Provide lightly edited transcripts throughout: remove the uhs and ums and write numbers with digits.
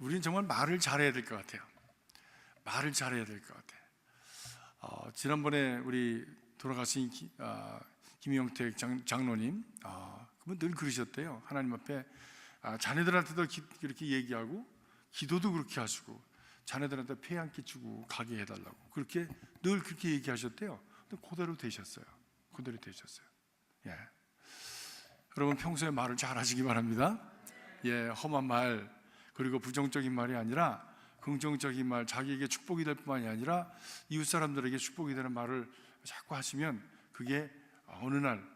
우리는 정말 말을 잘해야 될 것 같아요. 말을 잘해야 될 것 같아요. 지난번에 우리 돌아가신 김영택 장로님, 그분 늘 그러셨대요. 하나님 앞에 자네들한테도 그렇게 얘기하고 기도도 그렇게 하시고 자네들한테 폐 안 끼치고 가게 해달라고 늘 그렇게 얘기하셨대요. 근데 그대로 되셨어요. 그대로 되셨어요. 예. 여러분 평소에 말을 잘 하시기 바랍니다. 예, 험한 말 그리고 부정적인 말이 아니라 긍정적인 말, 자기에게 축복이 될 뿐만이 아니라 이웃 사람들에게 축복이 되는 말을 자꾸 하시면 그게 어느 날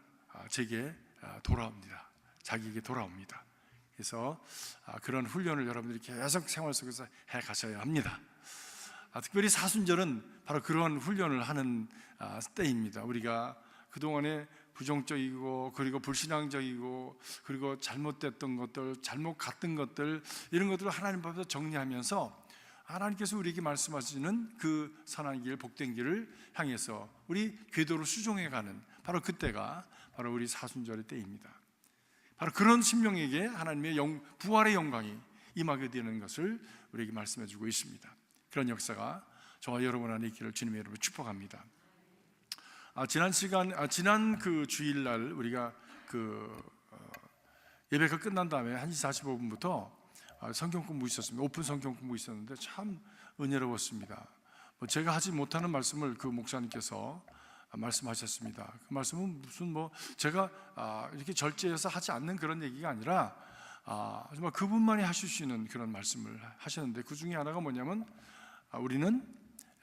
제게 돌아옵니다. 자기에게 돌아옵니다. 그래서 그런 훈련을 여러분들이 계속 생활 속에서 해 가셔야 합니다. 특별히 사순절은 바로 그런 훈련을 하는 때입니다. 우리가 그동안에 부정적이고 그리고 불신앙적이고 그리고 잘못됐던 것들, 잘못 갔던 것들, 이런 것들을 하나님 앞에서 정리하면서 하나님께서 우리에게 말씀하시는 그 선한 길, 복된 길을 향해서 우리 궤도로 수종해가는 바로 그때가 바로 우리 사순절의 때입니다. 바로 그런 신명에게 하나님의 부활의 영광이 임하게 되는 것을 우리에게 말씀해 주고 있습니다. 그런 역사가 저와 여러분 안에 있기를 주님의 이름으로 축복합니다. 지난 그 주일날 우리가 예배가 끝난 다음에 1시 45분부터 성경 공부 있었습니다. 오픈 성경 공부 있었는데 참 은혜로웠습니다. 제가 하지 못하는 말씀을 그 목사님께서 말씀하셨습니다. 그 말씀은 무슨 제가 이렇게 절제해서 하지 않는 그런 얘기가 아니라 정말 그분만이 하실 수 있는 그런 말씀을 하셨는데 그 중에 하나가 뭐냐면 우리는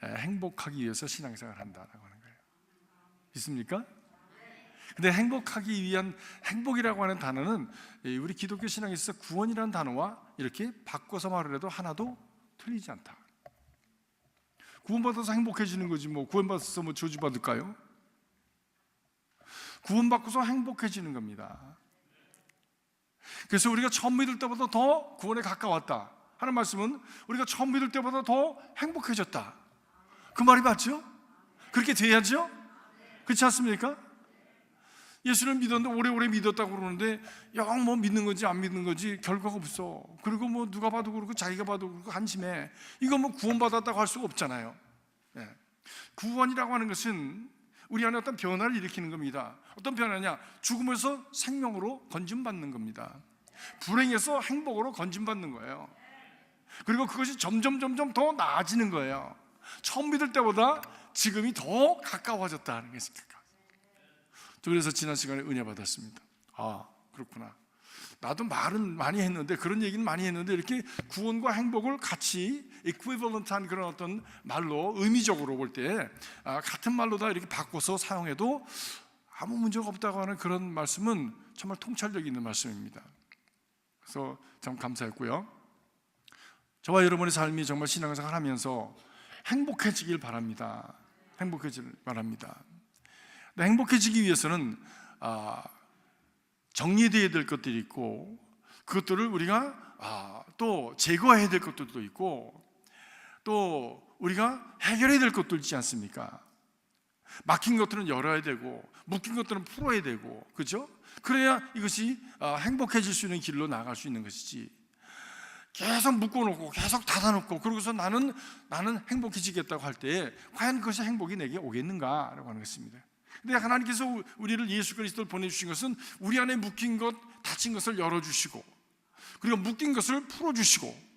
행복하기 위해서 신앙생활을 한다라고 하는 거예요. 있습니까? 근데 행복하기 위한 행복이라고 하는 단어는 우리 기독교 신앙에 있어서 구원이라는 단어와 이렇게 바꿔서 말을 해도 하나도 틀리지 않다. 구원받아서 행복해지는 거지 구원받아서 저주받을까요? 구원받고서 행복해지는 겁니다. 그래서 우리가 처음 믿을 때보다 더 구원에 가까웠다 하는 말씀은 우리가 처음 믿을 때보다 더 행복해졌다, 그 말이 맞죠? 그렇게 돼야죠? 그렇지 않습니까? 예수를 믿었는데 오래오래 믿었다고 그러는데 영 믿는 건지 안 믿는 건지 결과가 없어. 그리고 누가 봐도 그렇고 자기가 봐도 그렇고 한심해. 이거 구원받았다고 할 수가 없잖아요. 네. 구원이라고 하는 것은 우리 안에 어떤 변화를 일으키는 겁니다. 어떤 변화냐? 죽음에서 생명으로 건짐받는 겁니다. 불행에서 행복으로 건짐받는 거예요. 그리고 그것이 점점 더 나아지는 거예요. 처음 믿을 때보다 지금이 더 가까워졌다는 것입니다. 그래서 지난 시간에 은혜 받았습니다. 그렇구나. 나도 말은 많이 했는데, 그런 얘기는 많이 했는데 이렇게 구원과 행복을 같이 equivalent한 그런 어떤 말로 의미적으로 볼 때 같은 말로 다 이렇게 바꿔서 사용해도 아무 문제가 없다고 하는 그런 말씀은 정말 통찰력 있는 말씀입니다. 그래서 참 감사했고요. 저와 여러분의 삶이 정말 신앙생활 하면서 행복해지길 바랍니다. 행복해지길 바랍니다. 행복해지기 위해서는 정리되어야 될 것들이 있고 그것들을 우리가 또 제거해야 될 것들도 있고 또 우리가 해결해야 될 것도 있지 않습니까? 막힌 것들은 열어야 되고 묶인 것들은 풀어야 되고, 그렇죠? 그래야 이것이 행복해질 수 있는 길로 나아갈 수 있는 것이지, 계속 묶어놓고 계속 닫아놓고 그러고서 나는 행복해지겠다고 할 때 과연 그것이 행복이 내게 오겠는가라고 하는 것입니다. 근데 하나님께서 우리를 예수 그리스도를 보내주신 것은 우리 안에 묶인 것, 닫힌 것을 열어주시고 그리고 묶인 것을 풀어주시고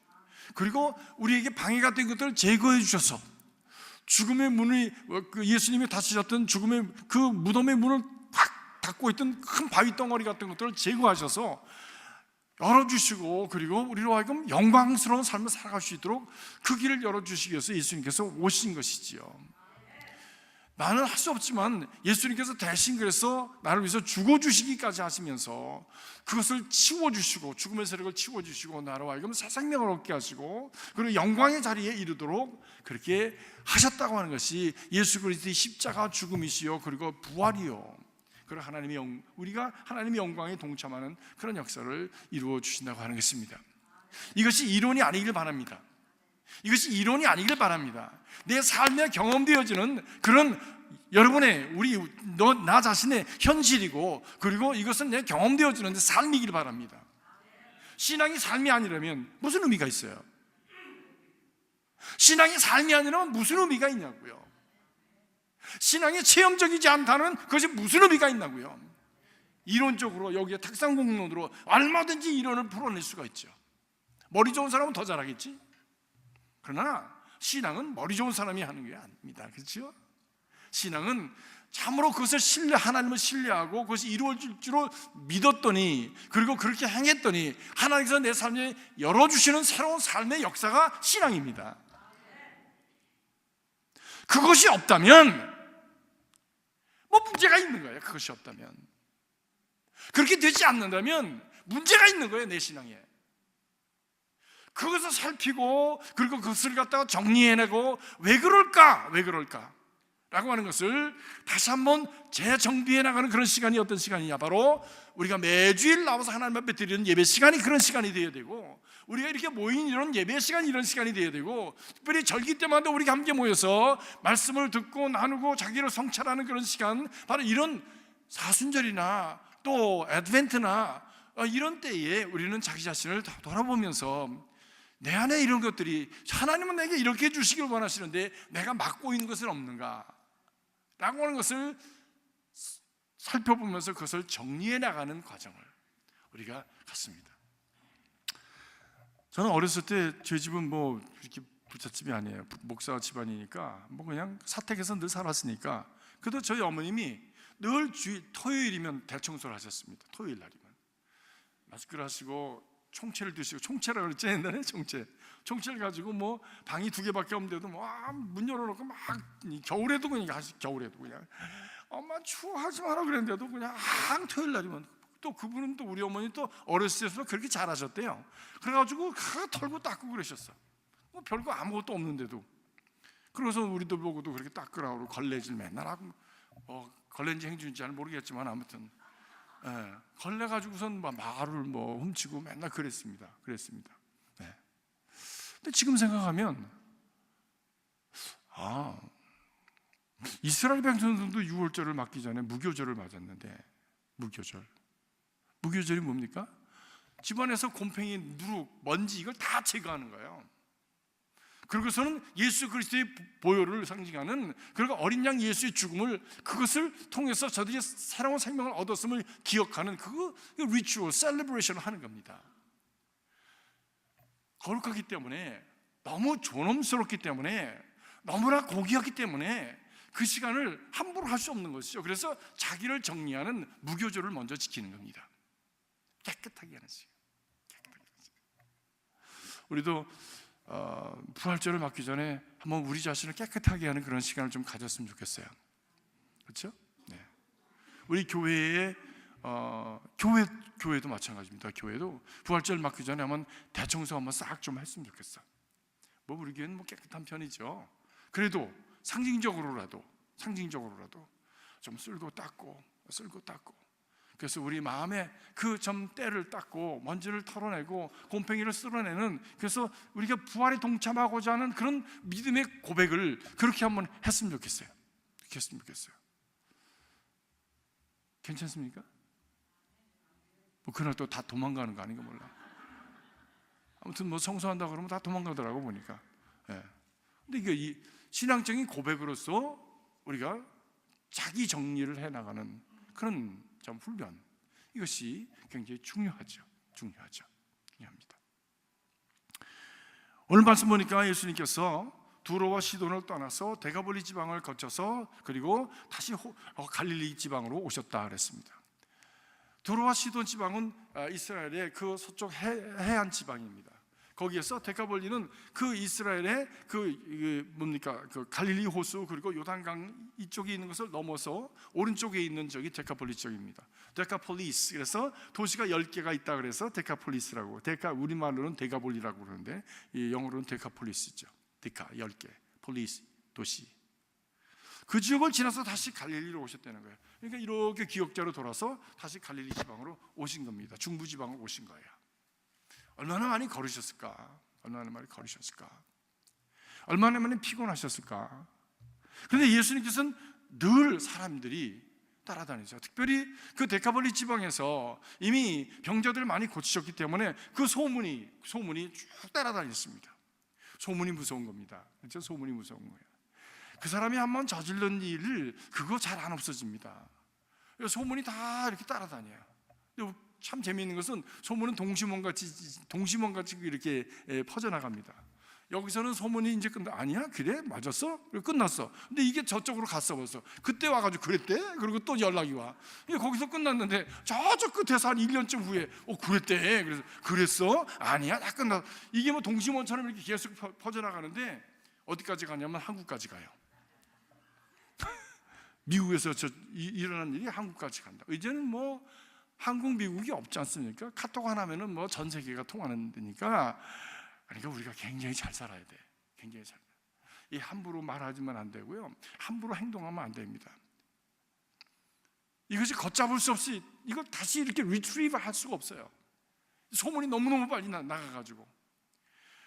그리고 우리에게 방해가 된 것들을 제거해 주셔서 죽음의 문이, 예수님이 다치셨던 죽음의 그 무덤의 문을 확 닫고 있던 큰 바위 덩어리 같은 것들을 제거하셔서 열어주시고 그리고 우리로 하여금 영광스러운 삶을 살아갈 수 있도록 그 길을 열어주시기 위해서 예수님께서 오신 것이지요. 나는 할 수 없지만 예수님께서 대신 그래서 나를 위해서 죽어주시기까지 하시면서 그것을 치워주시고 죽음의 세력을 치워주시고 나로 하여금 새 생명을 얻게 하시고 그리고 영광의 자리에 이르도록 그렇게 하셨다고 하는 것이 예수 그리스도의 십자가 죽음이시요 그리고 부활이요, 그리고 우리가 하나님의 영광에 동참하는 그런 역사를 이루어 주신다고 하는 것입니다. 이것이 이론이 아니길 바랍니다. 이것이 이론이 아니길 바랍니다. 내 삶에 경험되어지는 그런 여러분의 나 자신의 현실이고 그리고 이것은 내 경험되어지는 삶이길 바랍니다. 신앙이 삶이 아니라면 무슨 의미가 있어요? 신앙이 삶이 아니라면 무슨 의미가 있냐고요. 신앙이 체험적이지 않다는 그것이 무슨 의미가 있냐고요. 이론적으로 여기에 탁상공론으로 얼마든지 이론을 풀어낼 수가 있죠. 머리 좋은 사람은 더 잘하겠지. 그러나 신앙은 머리 좋은 사람이 하는 게 아닙니다. 그렇죠? 신앙은 참으로 그것을 하나님을 신뢰하고 그것이 이루어질 줄로 믿었더니, 그리고 그렇게 행했더니 하나님께서 내 삶에 열어주시는 새로운 삶의 역사가 신앙입니다. 그것이 없다면 뭐 문제가 있는 거예요. 그것이 없다면, 그렇게 되지 않는다면 문제가 있는 거예요, 내 신앙에. 그것을 살피고 그리고 그것을 갖다가 정리해내고 왜 그럴까 라고 하는 것을 다시 한번 재정비해 나가는 그런 시간이 어떤 시간이냐, 바로 우리가 매주일 나와서 하나님 앞에 드리는 예배 시간이 그런 시간이 되어야 되고, 우리가 이렇게 모인 이런 예배 시간이 이런 시간이 되어야 되고, 특별히 절기 때마다 우리가 함께 모여서 말씀을 듣고 나누고 자기를 성찰하는 그런 시간, 바로 이런 사순절이나 또 애드벤트나 이런 때에 우리는 자기 자신을 돌아보면서 내 안에 이런 것들이, 하나님은 내게 이렇게 해주시길 원하시는데 내가 맡고 있는 것은 없는가 라고 하는 것을 살펴보면서 그것을 정리해 나가는 과정을 우리가 갖습니다. 저는 어렸을 때 저희 집은 뭐 이렇게 부잣집이 아니에요. 목사 집안이니까 뭐 그냥 사택에서 늘 살았으니까. 그래도 저희 어머님이 늘 토요일이면 대청소를 하셨습니다. 토요일 날이면 마스크를 하시고 총채를 드시고, 총채라고 그랬지 옛날에. 총채를 가지고 뭐 방이 2개밖에 없는데도 뭐 문 열어놓고 막, 겨울에도 그냥 엄마 추워 하지 마라 그랬는데도 그냥 토요일 날이면, 또 그분은 또 우리 어머니 또 어렸을 때부터 그렇게 잘하셨대요. 그래가지고 털고 닦고 그러셨어. 뭐 별거 아무것도 없는데도. 그래서 우리도 보고도 그렇게 닦으라고 걸레질 맨날 하고, 걸레인지 행주인지 잘 모르겠지만 아무튼 걸레 가지고선 말을 훔치고 맨날 그랬습니다. 네. 근데 지금 생각하면 이스라엘 백성들도 6월절을 맞기 전에 무교절을 맞았는데, 무교절이 뭡니까? 집안에서 곰팡이, 누룩, 먼지 이걸 다 제거하는 거예요. 그리고서는 예수 그리스도의 보혈을 상징하는, 그리고 어린 양 예수의 죽음을, 그것을 통해서 저들이 새로운 생명을 얻었음을 기억하는 그 리추얼, 셀레브레이션을 하는 겁니다. 거룩하기 때문에, 너무 존엄스럽기 때문에, 너무나 고귀하기 때문에 그 시간을 함부로 할 수 없는 것이죠. 그래서 자기를 정리하는 무교절을 먼저 지키는 겁니다. 깨끗하게 하는 시간. 우리도 부활절을 맞기 전에 한번 우리 자신을 깨끗하게 하는 그런 시간을 좀 가졌으면 좋겠어요. 그렇죠? 네. 우리 교회에 교회도 마찬가지입니다. 교회도 부활절 맞기 전에 한번 대청소 한번 싹 좀 했으면 좋겠어. 뭐 우리 교회는 뭐 깨끗한 편이죠. 그래도 상징적으로라도 좀 쓸고 닦고. 그래서 우리 마음에 그 좀 때를 닦고 먼지를 털어내고 곰팡이를 쓸어내는, 그래서 우리가 부활에 동참하고자 하는 그런 믿음의 고백을 그렇게 한번 했으면 좋겠어요. 괜찮습니까? 뭐 그날 또 다 도망가는 거 아닌가 몰라. 아무튼 뭐 성수한다 그러면 다 도망가더라고 보니까. 근데 이게 이 신앙적인 고백으로서 우리가 자기 정리를 해나가는 그런 좀 훈련, 이것이 굉장히 중요합니다. 오늘 말씀 보니까 예수님께서 두로와 시돈을 떠나서 데가볼리 지방을 거쳐서 그리고 다시 갈릴리 지방으로 오셨다 그랬습니다. 두로와 시돈 지방은 이스라엘의 그 서쪽 해안 지방입니다. 거기에서 데가볼리는 그 이스라엘의 그 갈릴리 호수, 그리고 요단강 이쪽에 있는 것을 넘어서 오른쪽에 있는 저기 데카폴리 쪽입니다. 데카폴리스. 그래서 도시가 10개가 있다 그래서 데카폴리스라고. 우리말로는 데가볼리라고 그러는데 영어로는 데카폴리스죠. 데카 10개, 폴리스 도시. 그 지역을 지나서 다시 갈릴리로 오셨다는 거예요. 그러니까 이렇게 기역자로 돌아서 다시 갈릴리 지방으로 오신 겁니다. 중부 지방으로 오신 거예요. 얼마나 많이 걸으셨을까? 얼마나 많이 피곤하셨을까? 그런데 예수님께서는 늘 사람들이 따라다니죠. 특별히 그 데카볼리 지방에서 이미 병자들을 많이 고치셨기 때문에 그 소문이 쭉 따라다녔습니다. 소문이 무서운 겁니다. 그렇죠? 소문이 무서운 거예요. 그 사람이 한번 저질른 일을 그거 잘 안 없어집니다. 소문이 다 이렇게 따라다녀요. 참 재미있는 것은 소문은 동심원같이 이렇게 퍼져나갑니다. 여기서는 소문이 이제 아니야? 그래? 맞았어? 끝났어. 근데 이게 저쪽으로 갔어 벌써. 그때 와가지고 그랬대? 그리고 또 연락이 와. 거기서 끝났는데 저쪽 끝에서 한 1년쯤 후에 그랬대. 그래서 그랬어? 아니야? 다 끝났어. 이게 뭐 동심원처럼 이렇게 계속 퍼져나가는데 어디까지 가냐면 한국까지 가요. 미국에서 일어난 일이 한국까지 간다. 이제는 뭐 한국 미국이 없지 않습니까? 카톡 하나면은 뭐 전 세계가 통하는 데니까. 그러니까 우리가 굉장히 잘 살아야 돼. 굉장히 잘. 이 함부로 말하지만 안 되고요. 함부로 행동하면 안 됩니다. 이것이 걷잡을 수 없이 이걸 다시 이렇게 리트리브 할 수가 없어요. 소문이 너무너무 빨리 나가가지고.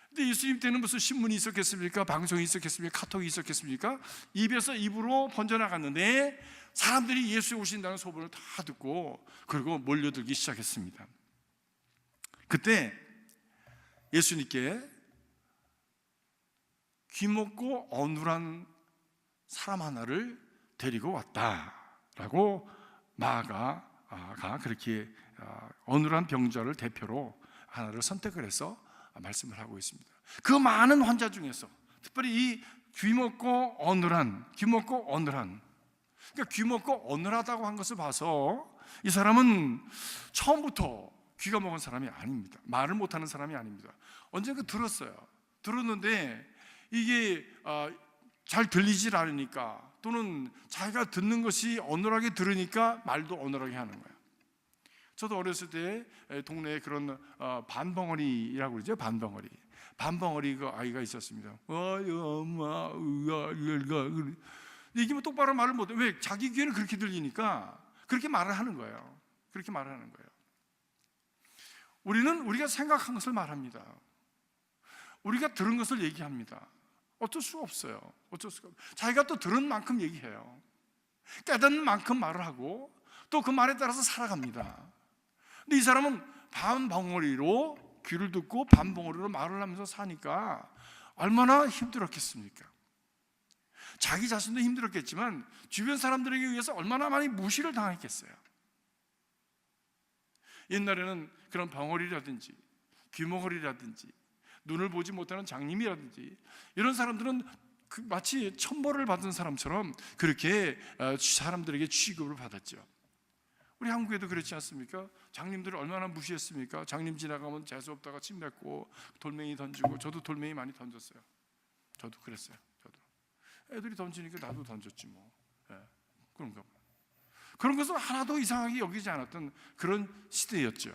근데 예수님 때는 무슨 신문이 있었겠습니까? 방송이 있었겠습니까? 카톡이 있었겠습니까? 입에서 입으로 번져나갔는데 사람들이 예수에 오신다는 소문을 다 듣고 그리고 몰려들기 시작했습니다. 그때 예수님께 귀먹고 어눌한 사람 하나를 데리고 왔다라고 마가가 그렇게 어눌한 병자를 대표로 하나를 선택을 해서 말씀을 하고 있습니다. 그 많은 환자 중에서 특별히 이 귀먹고 어눌한 그러니까 귀먹고 어눌하다고 한 것을 봐서 이 사람은 처음부터 귀가 먹은 사람이 아닙니다. 말을 못하는 사람이 아닙니다. 언젠가 들었는데 이게 잘 들리질 않으니까 또는 자기가 듣는 것이 어눌하게 들으니까 말도 어눌하게 하는 거예요. 저도 어렸을 때 동네에 그런 반벙어리라고 그러죠. 반벙어리 그 아이가 있었습니다. 엄마, 이게 뭐 똑바로 말을 못해. 왜? 자기 귀에는 그렇게 들리니까 그렇게 말을 하는 거예요. 우리는 우리가 생각한 것을 말합니다. 우리가 들은 것을 얘기합니다. 어쩔 수가 없어요. 자기가 또 들은 만큼 얘기해요. 깨닫는 만큼 말을 하고 또 그 말에 따라서 살아갑니다. 근데 이 사람은 반벙어리로 귀를 듣고 반벙어리로 말을 하면서 사니까 얼마나 힘들었겠습니까? 자기 자신도 힘들었겠지만 주변 사람들에게 의해서 얼마나 많이 무시를 당했겠어요. 옛날에는 그런 벙어리라든지 귀머거리라든지 눈을 보지 못하는 장님이라든지 이런 사람들은 마치 천벌을 받은 사람처럼 그렇게 사람들에게 취급을 받았죠. 우리 한국에도 그렇지 않습니까? 장님들을 얼마나 무시했습니까? 장님 지나가면 재수없다가 침 뱉고 돌멩이 던지고, 저도 돌멩이 많이 던졌어요. 저도 그랬어요. 애들이 던지니까 나도 던졌지 뭐. 그런가 봐. 그런 것을 하나도 이상하게 여기지 않았던 그런 시대였죠.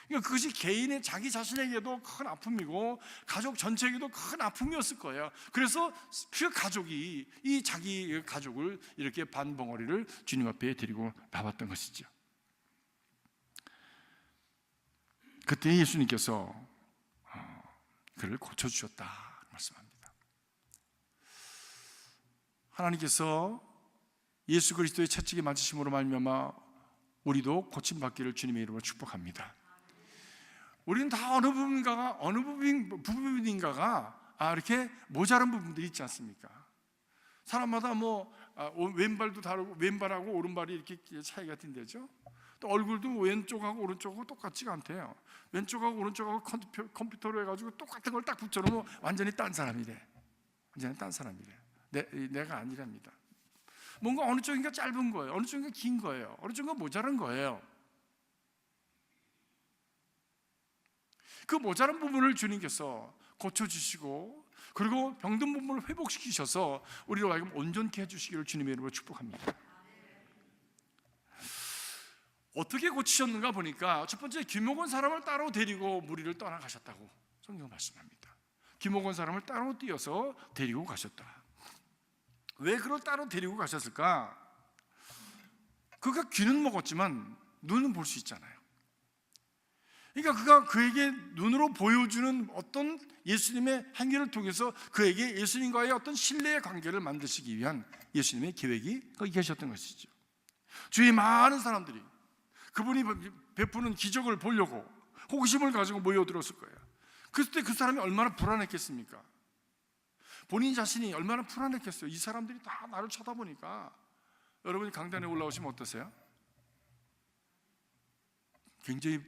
그러니까 그것이 개인의 자기 자신에게도 큰 아픔이고 가족 전체에게도 큰 아픔이었을 거예요. 그래서 그 가족이 이 자기 가족을 이렇게 반벙어리를 주님 앞에 데리고 나왔던 것이죠. 그때 예수님께서 그를 고쳐주셨다 말씀합니다. 하나님께서 예수 그리스도의 채찍에 맞으심으로 말미암아 우리도 고침받기를 주님의 이름으로 축복합니다. 우리는 다 어느 부분인가가 이렇게 모자란 부분들이 있지 않습니까? 사람마다 뭐 왼발도 다르고 왼발하고 오른발이 이렇게 차이가 든대죠. 또 얼굴도 왼쪽하고 오른쪽하고 똑같지가 않대요. 왼쪽하고 오른쪽하고 컴퓨터로 해가지고 똑같은 걸 딱 붙여놓으면 완전히 딴 사람이래. 내가 아니랍니다. 뭔가 어느 쪽인가 짧은 거예요. 어느 쪽인가 긴 거예요. 어느 쪽인가 모자란 거예요. 그 모자란 부분을 주님께서 고쳐주시고 그리고 병든 부분을 회복시키셔서 우리로 하여금 온전케 해주시기를 주님의 이름으로 축복합니다. 어떻게 고치셨는가 보니까 첫 번째 귀먹은 사람을 따로 데리고 무리를 떠나가셨다고 성경 말씀합니다. 귀먹은 사람을 따로 띄어서 데리고 가셨다. 왜 그걸 따로 데리고 가셨을까? 그가 귀는 먹었지만 눈은 볼 수 있잖아요. 그러니까 그가 그에게 눈으로 보여주는 어떤 예수님의 행위를 통해서 그에게 예수님과의 어떤 신뢰의 관계를 만드시기 위한 예수님의 계획이 거기 계셨던 것이죠. 주위에 많은 사람들이 그분이 베푸는 기적을 보려고 호기심을 가지고 모여들었을 거예요. 그때 그 사람이 얼마나 불안했겠습니까? 본인 자신이 얼마나 불안했겠어요. 이 사람들이 다 나를 쳐다보니까. 여러분이 강단에 올라오시면 어떠세요? 굉장히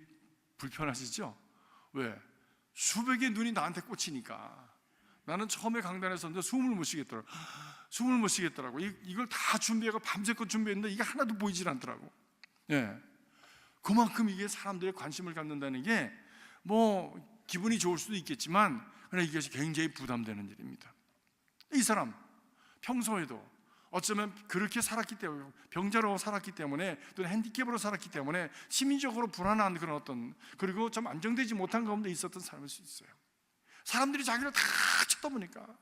불편하시죠? 왜? 수백의 눈이 나한테 꽂히니까. 나는 처음에 강단에 섰는데 숨을 못 쉬겠더라고. 이걸 다 준비하고 밤새껏 준비했는데 이게 하나도 보이질 않더라고. 예. 그만큼 이게 사람들의 관심을 갖는다는 게 뭐 기분이 좋을 수도 있겠지만 그러나 이것이 굉장히 부담되는 일입니다. 이 사람 평소에도 어쩌면 그렇게 살았기 때문에, 병자로 살았기 때문에, 또는 핸디캡으로 살았기 때문에 심리적으로 불안한 그런 그리고 좀 안정되지 못한 가운데 있었던 사람일 수 있어요. 사람들이 자기를 다 쳐다보니까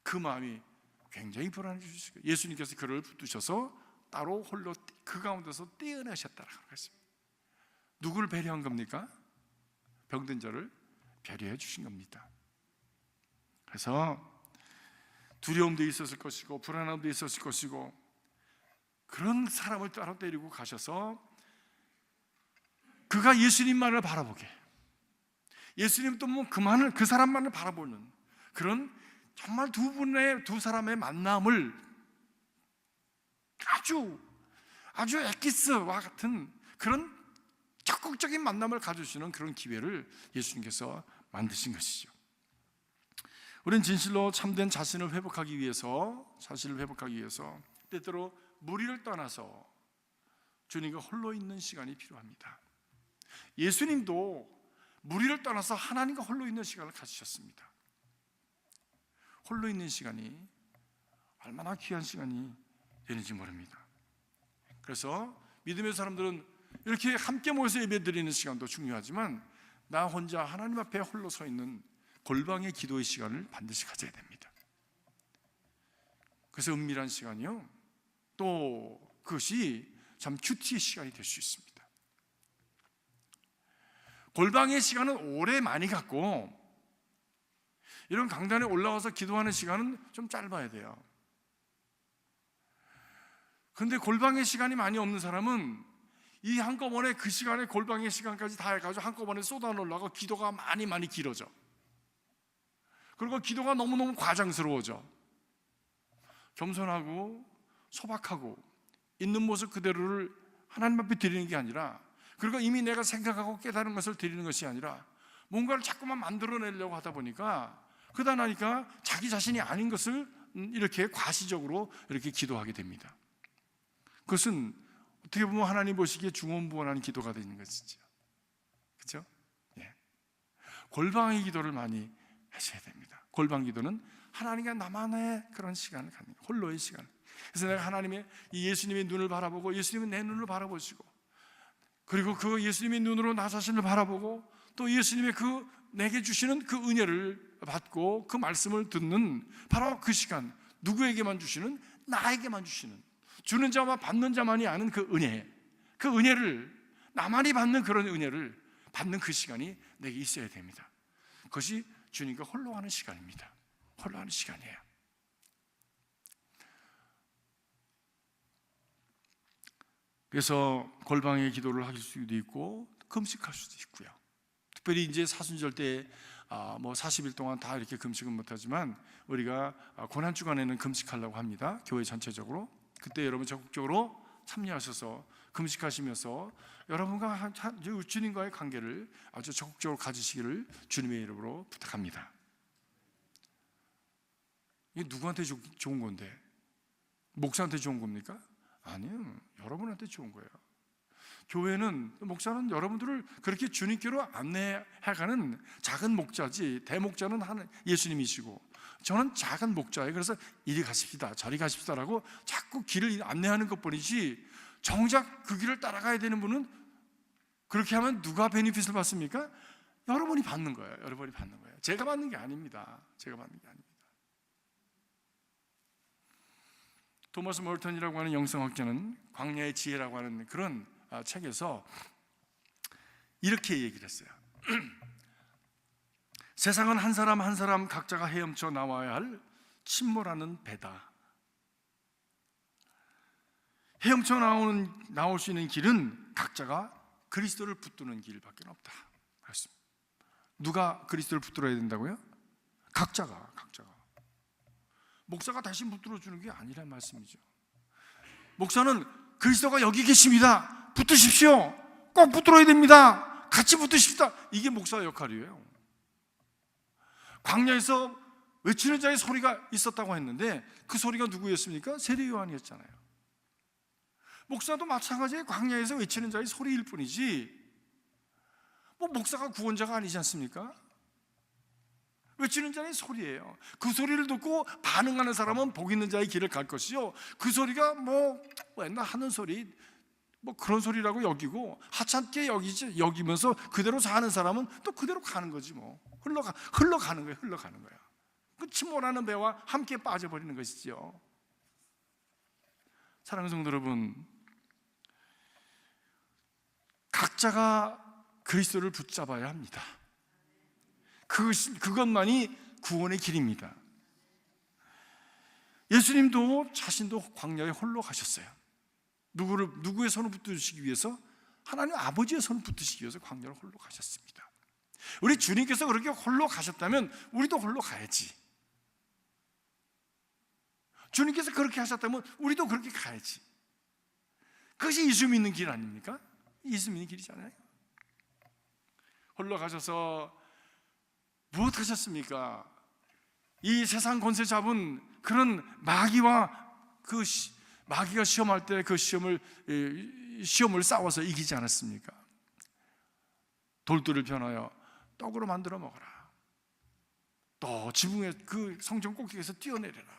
그 마음이 굉장히 불안해지시고, 예수님께서 그를 붙드셔서 따로 홀로 그 가운데서 떼어내셨다라고 했습니다. 누구를 배려한 겁니까? 병든 자를 배려해 주신 겁니다. 그래서 두려움도 있었을 것이고 불안함도 있었을 것이고, 그런 사람을 따로 데리고 가셔서 그가 예수님만을 바라보게, 예수님 또 뭐 그 사람만을 바라보는 그런 정말 두 사람의 만남을 아주 엑기스와 같은 그런 적극적인 만남을 가져주시는 그런 기회를 예수님께서 만드신 것이죠. 우리는 진실로 참된 자신을 회복하기 위해서 때때로 무리를 떠나서 주님과 홀로 있는 시간이 필요합니다. 예수님도 무리를 떠나서 하나님과 홀로 있는 시간을 가지셨습니다. 홀로 있는 시간이 얼마나 귀한 시간이 되는지 모릅니다. 그래서 믿음의 사람들은 이렇게 함께 모여서 예배드리는 시간도 중요하지만 나 혼자 하나님 앞에 홀로 서 있는 골방의 기도의 시간을 반드시 가져야 됩니다. 그래서 은밀한 시간이요, 또 그것이 참 큐티의 시간이 될 수 있습니다. 골방의 시간은 오래 많이 갖고 이런 강단에 올라와서 기도하는 시간은 좀 짧아야 돼요. 그런데 골방의 시간이 많이 없는 사람은 이 한꺼번에 그 시간에 골방의 시간까지 다 해가지고 한꺼번에 쏟아놓으려고 기도가 많이 길어져. 그리고 기도가 너무너무 과장스러워져. 겸손하고 소박하고 있는 모습 그대로를 하나님 앞에 드리는 게 아니라, 그리고 이미 내가 생각하고 깨달은 것을 드리는 것이 아니라 뭔가를 자꾸만 만들어내려고 하다 보니까 그러다 나니까 자기 자신이 아닌 것을 이렇게 과시적으로 이렇게 기도하게 됩니다. 그것은 어떻게 보면 하나님 보시기에 중언부언하는 기도가 되는 것이죠. 그렇죠? 예. 골방의 기도를 많이 하셔야 됩니다. 골방 기도는 하나님과 나만의 그런 시간을 갖는, 홀로의 시간. 그래서 내가 이 예수님의 눈을 바라보고 예수님은 내 눈을 바라보시고, 그리고 그 예수님의 눈으로 나 자신을 바라보고 또 예수님의 내게 주시는 그 은혜를 받고 그 말씀을 듣는 바로 그 시간, 누구에게만 주시는? 나에게만 주시는, 주는 자와 받는 자만이 아는 그 은혜를 나만이 받는 그런 은혜를 받는 그 시간이 내게 있어야 됩니다. 그것이 주님과 홀로 하는 시간입니다. 홀로 하는 시간이에요. 그래서 골방의 기도를 할 수도 있고 금식할 수도 있고요. 특별히 이제 사순절 때 40일 동안 다 이렇게 금식은 못하지만 우리가 고난주간에는 금식하려고 합니다. 교회 전체적으로. 그때 여러분 적극적으로 참여하셔서 금식하시면서 여러분과 주님과의 관계를 아주 적극적으로 가지시기를 주님의 이름으로 부탁합니다. 이게 누구한테 좋은 건데? 목사한테 좋은 겁니까? 아니요, 여러분한테 좋은 거예요. 교회는, 목사는 여러분들을 그렇게 주님께로 안내해가는 작은 목자지, 대목자는 예수님이시고 저는 작은 목자예요. 그래서 이리 가십시다, 저리 가십시다라고 자꾸 길을 안내하는 것뿐이지, 정작 그 길을 따라가야 되는 분은, 그렇게 하면 누가 베니핏을 받습니까? 여러분이 받는 거예요. 여러분이 받는 거예요. 제가 받는 게 아닙니다. 제가 받는 게 아닙니다. 토머스 몰턴이라고 하는 영성학자는 광야의 지혜라고 하는 그런 책에서 이렇게 얘기를 했어요. 세상은 한 사람 한 사람 각자가 헤엄쳐 나와야 할 침몰하는 배다. 헤엄쳐 나올 수 있는 길은 각자가 그리스도를 붙드는 길밖에 없다. 그렇습니다. 누가 그리스도를 붙들어야 된다고요? 각자가. 목사가 대신 붙들어 주는 게 아니란 말씀이죠. 목사는 그리스도가 여기 계십니다, 붙으십시오, 꼭 붙들어야 됩니다, 같이 붙으십시다, 이게 목사의 역할이에요. 광야에서 외치는 자의 소리가 있었다고 했는데 그 소리가 누구였습니까? 세례 요한이었잖아요. 목사도 마찬가지에 광야에서 외치는 자의 소리일 뿐이지 뭐 목사가 구원자가 아니지 않습니까? 외치는 자의 소리예요. 그 소리를 듣고 반응하는 사람은 복 있는 자의 길을 갈 것이요, 그 소리가 뭐 맨날 하는 소리, 뭐 그런 소리라고 여기고 하찮게 여기면서 그대로 사는 사람은 또 그대로 가는 거지, 뭐 흘러가는 거예요. 흘러가는 거야. 그 침몰하는 배와 함께 빠져버리는 것이죠. 사랑하는 성도 여러분, 각자가 그리스도를 붙잡아야 합니다. 그것만이 구원의 길입니다. 예수님도 자신도 광야에 홀로 가셨어요. 누구의 손을 붙드시기 위해서? 하나님 아버지의 손을 붙드시기 위해서 광야를 홀로 가셨습니다. 우리 주님께서 그렇게 홀로 가셨다면 우리도 홀로 가야지. 주님께서 그렇게 하셨다면 우리도 그렇게 가야지. 그것이 예수 믿는 길 아닙니까? 예수 믿는 길이잖아요. 홀로 가셔서 무엇 하셨습니까? 이 세상 권세 잡은 그런 마귀와 마귀가 시험할 때 그 시험을 싸워서 이기지 않았습니까? 돌들을 변하여 떡으로 만들어 먹어라. 또 지붕의 그 성전 꼭대기에서 뛰어내려라.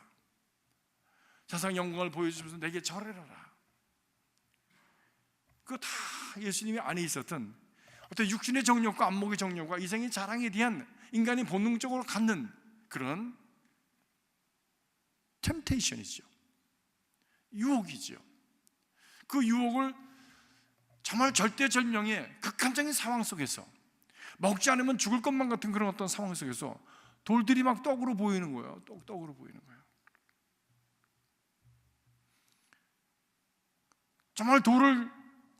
세상 영광을 보여주면서 내게 절해라. 그거 다 예수님이 안에 있었던 어떤 육신의 정욕과 안목의 정욕과 이생의 자랑에 대한 인간이 본능적으로 갖는 그런 템테이션이죠. 유혹이죠. 그 유혹을 정말 절대절명의 극한적인 상황 속에서, 먹지 않으면 죽을 것만 같은 그런 어떤 상황 속에서 돌들이 막 떡으로 보이는 거예요. 떡으로 보이는 거예요. 정말 돌을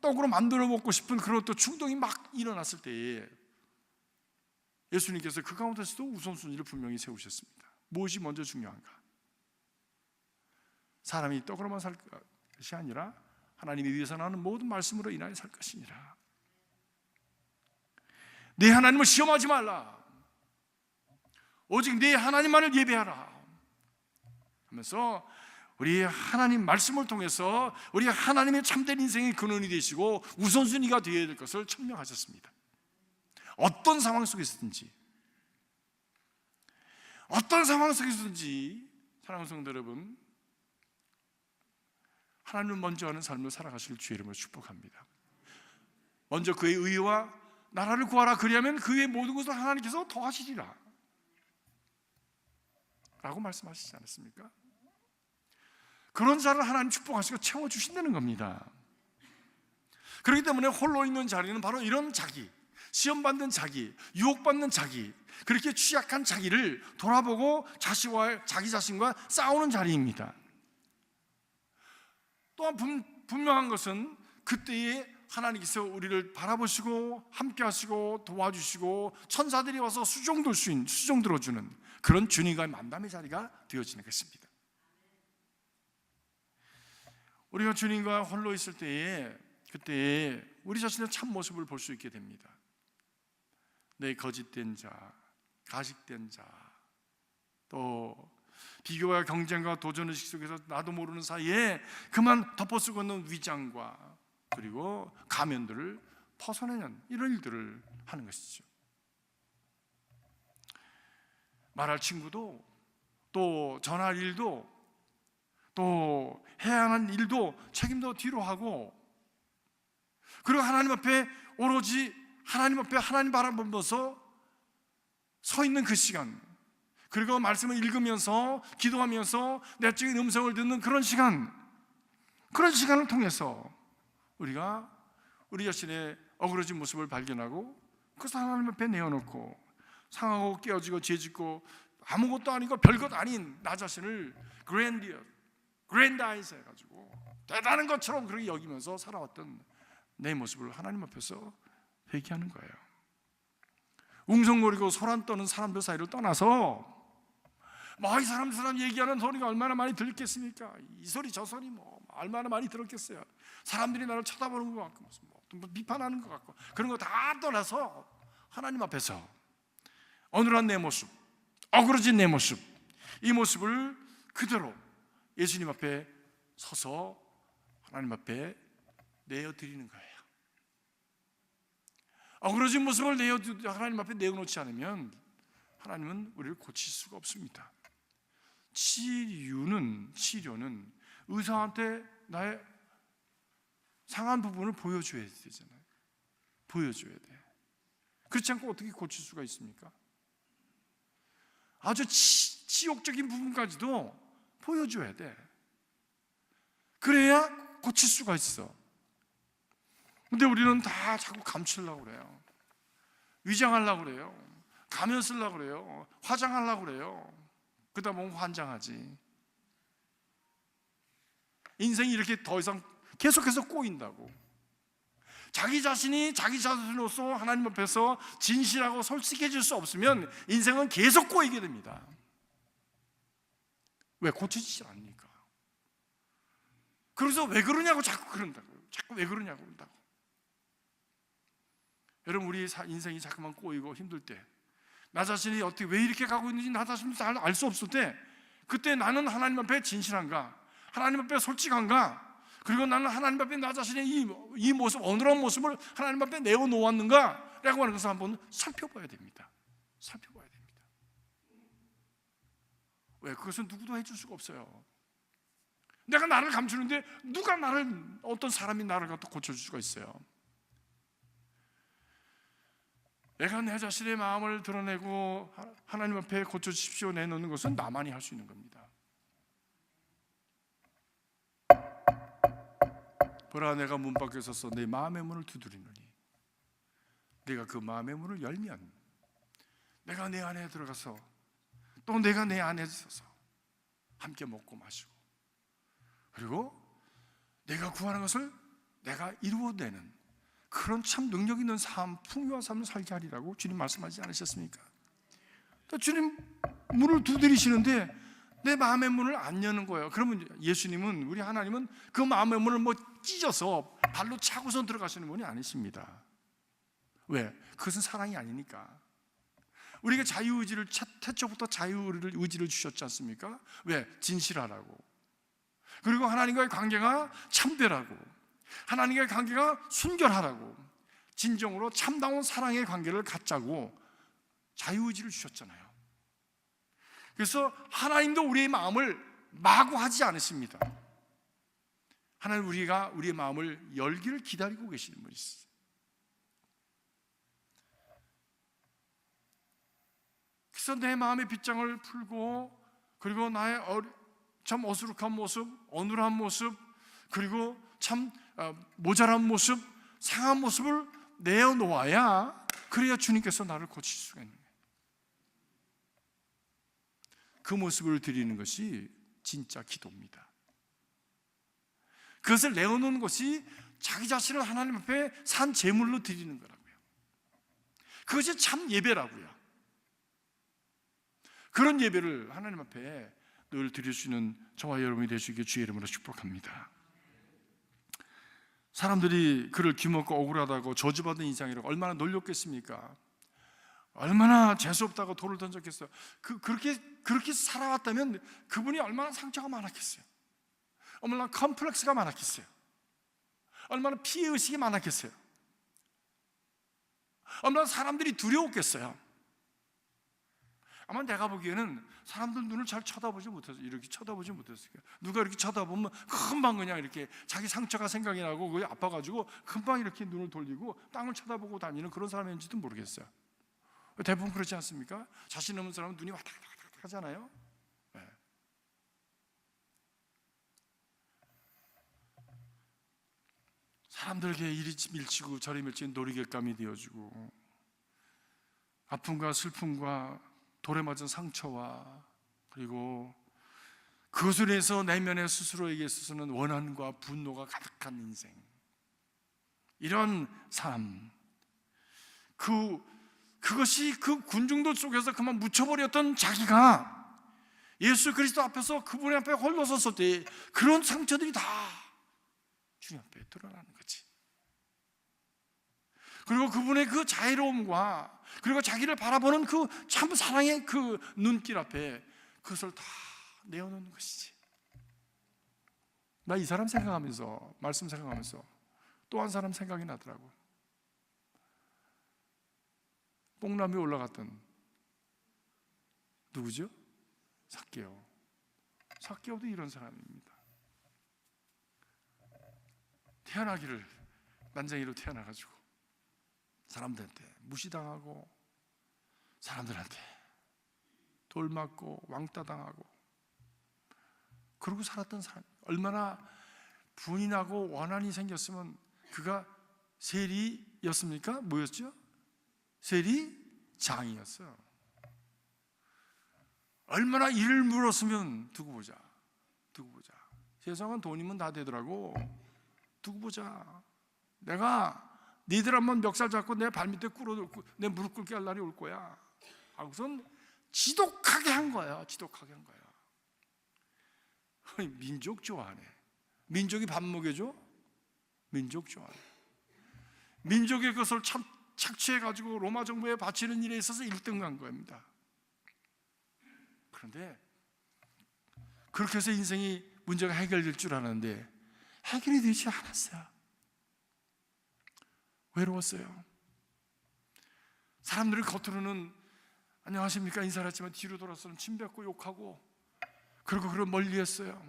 떡으로 만들어 먹고 싶은 그런 또 충동이 막 일어났을 때에 예수님께서 그 가운데서도 우선순위를 분명히 세우셨습니다. 무엇이 먼저 중요한가? 사람이 떡으로만 살 것이 아니라 하나님이 위에서 나오는 모든 말씀으로 인하여 살 것이니라. 내 하나님을 시험하지 말라. 오직 내 하나님만을 예배하라 하면서 우리 하나님 말씀을 통해서 우리 하나님의 참된 인생의 근원이 되시고 우선순위가 되어야 될 것을 천명하셨습니다. 어떤 상황 속에서든지 사랑하는 성도 여러분, 하나님을 먼저 하는 삶을 살아가실 주의 이름으로 축복합니다. 먼저 그의 의와 나라를 구하라. 그리하면 그의 모든 것을 하나님께서 더하시리라 라고 말씀하시지 않았습니까? 그런 자를 하나님 축복하시고 채워주신다는 겁니다. 그렇기 때문에 홀로 있는 자리는 바로 이런 자기, 시험받는 자기, 유혹받는 자기, 그렇게 취약한 자기를 돌아보고 자기 자신과 싸우는 자리입니다. 또한 분명한 것은 그때에 하나님께서 우리를 바라보시고 함께 하시고 도와주시고 천사들이 와서 수종 들어주는 그런 주님과의 만남의 자리가 되어지는 것입니다. 우리가 주님과 홀로 있을 때에 그때에 우리 자신의 참 모습을 볼 수 있게 됩니다. 내 거짓된 자, 가식된 자, 또 비교와 경쟁과 도전의식 속에서 나도 모르는 사이에 그만 덮어쓰고 있는 위장과 그리고 가면들을 벗어내는 이런 일들을 하는 것이죠. 말할 친구도, 또 전할 일도, 또 해야 하는 일도 책임도 뒤로 하고, 그리고 하나님 앞에 오로지 하나님 앞에 하나님 바라보면서 서 있는 그 시간, 그리고 말씀을 읽으면서 기도하면서 내적인 음성을 듣는 그런 시간을 통해서 우리가 우리 자신의 어그러진 모습을 발견하고 그것을 하나님 앞에 내어놓고 상하고 깨어지고 죄짓고 아무것도 아니고 별것 아닌 나 자신을 그랜다이즈 해가지고 대단한 것처럼 그렇게 여기면서 살아왔던 내 모습을 하나님 앞에서 회개하는 거예요. 웅성거리고 소란 떠는 사람들 사이를 떠나서 이 사람 얘기하는 소리가 얼마나 많이 들렸겠습니까? 이 소리 저 소리 얼마나 많이 들었겠어요. 사람들이 나를 쳐다보는 것 같고 뭐 비판하는 것 같고 그런 거 다 떠나서 하나님 앞에서 어눌한 내 모습, 어그러진 내 모습, 이 모습을 그대로 예수님 앞에 서서 하나님 앞에 내어드리는 거예요. 어그러진 모습을 하나님 앞에 내어놓지 않으면 하나님은 우리를 고칠 수가 없습니다. 치료는 의사한테 나의 상한 부분을 보여줘야 되잖아요. 보여줘야 돼. 그렇지 않고 어떻게 고칠 수가 있습니까? 아주 치욕적인 부분까지도 보여줘야 돼. 그래야 고칠 수가 있어. 근데 우리는 다 자꾸 감추려고 그래요. 위장하려고 그래요. 가면 쓰려고 그래요. 화장하려고 그래요. 그러다 보면 환장하지. 인생이 이렇게 더 이상 계속해서 꼬인다고. 자기 자신이 자기 자신으로서 하나님 앞에서 진실하고 솔직해질 수 없으면 인생은 계속 꼬이게 됩니다. 왜? 고쳐지지 않으니까. 그래서 왜 그러냐고 자꾸 그런다고요. 자꾸 왜 그러냐고 그런다고. 여러분, 우리 인생이 자꾸만 꼬이고 힘들 때, 나 자신이 어떻게 왜 이렇게 가고 있는지 나 자신도 잘 알 수 없을 때, 그때 나는 하나님 앞에 진실한가? 하나님 앞에 솔직한가? 그리고 나는 하나님 앞에 나 자신의 이 모습, 어느한 모습을 하나님 앞에 내어놓았는가? 라고 하는 것을 한번 살펴봐야 됩니다. 살펴봐야 됩니다. 왜? 그것은 누구도 해줄 수가 없어요. 내가 나를 감추는데 어떤 사람이 나를 갖다 고쳐줄 수가 있어요? 내가 내 자신의 마음을 드러내고 하나님 앞에 고쳐주십시오 내놓는 것은 나만이 할 수 있는 겁니다. 보라, 내가 문 밖에 서서 내 마음의 문을 두드리노니 내가 그 마음의 문을 열면 내가 내 안에 들어가서 또 내가 내 안에 있어서 함께 먹고 마시고, 그리고 내가 구하는 것을 내가 이루어내는 그런 참 능력 있는 삶, 풍요한 삶을 살게 하리라고 주님 말씀하지 않으셨습니까? 또 주님 문을 두드리시는데 내 마음의 문을 안 여는 거예요. 그러면 예수님은, 우리 하나님은 그 마음의 문을 찢어서 발로 차고선 들어가시는 분이 아니십니다. 왜? 그것은 사랑이 아니니까. 우리가 자유의지를, 태초부터 자유의지를 주셨지 않습니까? 왜? 진실하라고. 그리고 하나님과의 관계가 참되라고, 하나님과의 관계가 순결하라고, 진정으로 참다운 사랑의 관계를 갖자고 자유의지를 주셨잖아요. 그래서 하나님도 우리의 마음을 마구 하지 않으십니다. 하나님, 우리가 우리의 마음을 열기를 기다리고 계시는 분이시죠. 그래서 내 마음의 빗장을 풀고, 그리고 나의 참 어수룩한 모습, 어눌한 모습, 그리고 참 모자란 모습, 상한 모습을 내어놓아야, 그래야 주님께서 나를 고칠 수가 있는 거예요. 그 모습을 드리는 것이 진짜 기도입니다. 그것을 내어놓는 것이 자기 자신을 하나님 앞에 산 제물로 드리는 거라고요. 그것이 참 예배라고요. 그런 예배를 하나님 앞에 늘 드릴 수 있는 저와 여러분이 되시기를 주의 이름으로 축복합니다. 사람들이 그를 기먹고 억울하다고 저주받은 인상이라고 얼마나 놀렸겠습니까? 얼마나 재수없다고 돌을 던졌겠어요. 그렇게 살아왔다면 그분이 얼마나 상처가 많았겠어요. 얼마나 컴플렉스가 많았겠어요. 얼마나 피해의식이 많았겠어요. 얼마나 사람들이 두려웠겠어요. 아마 내가 보기에는 사람들 눈을 잘 쳐다보지 못해서, 이렇게 쳐다보지 못했어요. 누가 이렇게 쳐다보면 금방 그냥 이렇게 자기 상처가 생각이 나고 그게 아파가지고 금방 이렇게 눈을 돌리고 땅을 쳐다보고 다니는 그런 사람인지도 모르겠어요. 대부분 그렇지 않습니까? 자신 없는 사람은 눈이 왔다 갔다 하잖아요. 네. 사람들에게 이리 밀치고 저리 밀치는 놀이객감이 되어주고, 아픔과 슬픔과 돌에 맞은 상처와, 그리고 그것을 해서 내면의 스스로에게 있어서는 원한과 분노가 가득한 인생, 이런 삶, 그것이 그 군중들 속에서 그만 묻혀버렸던 자기가 예수 그리스도 앞에서 그분의 앞에 홀로 섰을 때 그런 상처들이 다 주님 앞에 드러나는 거지. 그리고 그분의 그 자애로움과 그리고 자기를 바라보는 그 참 사랑의 그 눈길 앞에 그것을 다 내어놓는 것이지. 나 이 사람 생각하면서, 말씀 생각하면서 또 한 사람 생각이 나더라고. 뽕나무에 올라갔던 누구죠? 삭개오. 삭개오도 이런 사람입니다. 태어나기를 난쟁이로 태어나가지고 사람들한테 무시당하고 사람들한테 돌 맞고 왕따 당하고 그러고 살았던 사람. 얼마나 분이 나고 원한이 생겼으면 그가 세리였습니까? 뭐였죠? 세리장이었어요. 얼마나 일을 물었으면 두고 보자. 세상은 돈이면 다 되더라고. 두고 보자. 내가 니들 한번 멱살 잡고 내 발밑에 꿇어놓고 내 무릎 꿇게 할 날이 올 거야. 하고선 지독하게 한 거야. 민족 좋아하네. 민족이 밥 먹여줘? 민족 좋아하네. 민족의 것을 착취해가지고 로마 정부에 바치는 일에 있어서 1등 간 겁니다. 그런데 그렇게 해서 인생이 문제가 해결될 줄 알았는데 해결이 되지 않았어요. 외로웠어요. 사람들이 겉으로는 안녕하십니까 인사를 했지만 뒤로 돌아서는 침 뱉고 욕하고 그리고 그걸 멀리했어요.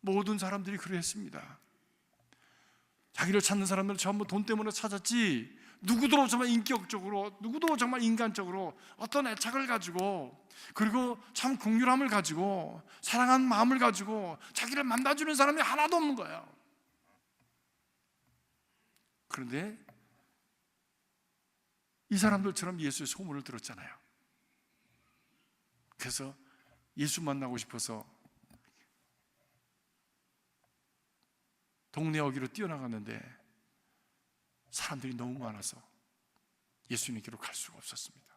모든 사람들이 그랬습니다. 자기를 찾는 사람들은 전부 돈 때문에 찾았지 누구도 정말 인격적으로, 누구도 정말 인간적으로 어떤 애착을 가지고 그리고 참 긍휼함을 가지고 사랑하는 마음을 가지고 자기를 만나주는 사람이 하나도 없는 거예요. 그런데 이 사람들처럼 예수의 소문을 들었잖아요. 그래서 예수 만나고 싶어서 동네 어귀로 뛰어나갔는데 사람들이 너무 많아서 예수님께로 갈 수가 없었습니다.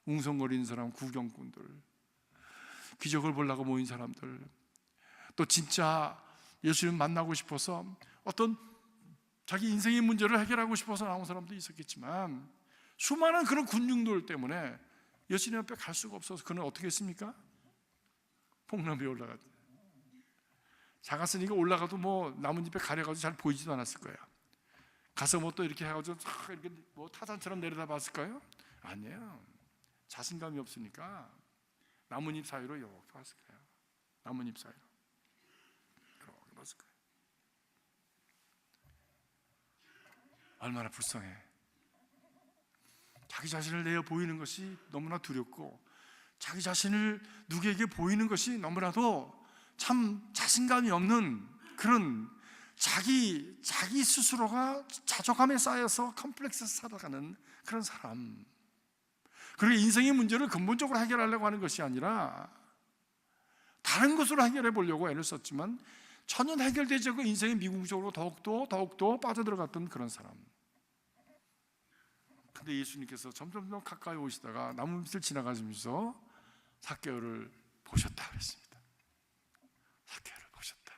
웅성거리는 사람, 구경꾼들, 기적을 보려고 모인 사람들, 또 진짜 예수님 만나고 싶어서 어떤 자기 인생의 문제를 해결하고 싶어서 나온 사람도 있었겠지만 수많은 그런 군중들 때문에 예수님 앞에 갈 수가 없어서 그는 어떻게 했습니까? 뽕나무에 올라갔다. 작았으니까 올라가도 뭐 나뭇잎에 가려가지고 잘 보이지도 않았을 거야. 가서 뭐 또 이렇게 해가지고 이렇게 뭐 타산처럼 내려다 봤을까요? 아니에요. 자신감이 없으니까 나뭇잎 사이로 이렇게 봤을 거예요. 나뭇잎 사이로 이렇게 봤을 거예요. 얼마나 불쌍해. 자기 자신을 내어 보이는 것이 너무나 두렵고 자기 자신을 누구에게 보이는 것이 너무나도 참 자신감이 없는 그런 자기 스스로가 자족감에 쌓여서 컴플렉스에서 살아가는 그런 사람. 그리고 인생의 문제를 근본적으로 해결하려고 하는 것이 아니라 다른 것으로 해결해 보려고 애를 썼지만 전혀 해결되지 않고 인생의 미궁적으로 더욱더 빠져들어갔던 그런 사람. 근데 예수님께서 점점 가까이 오시다가 나무 밑을 지나가시면서 삭개오를 보셨다 그랬습니다. 삭개오를 보셨다.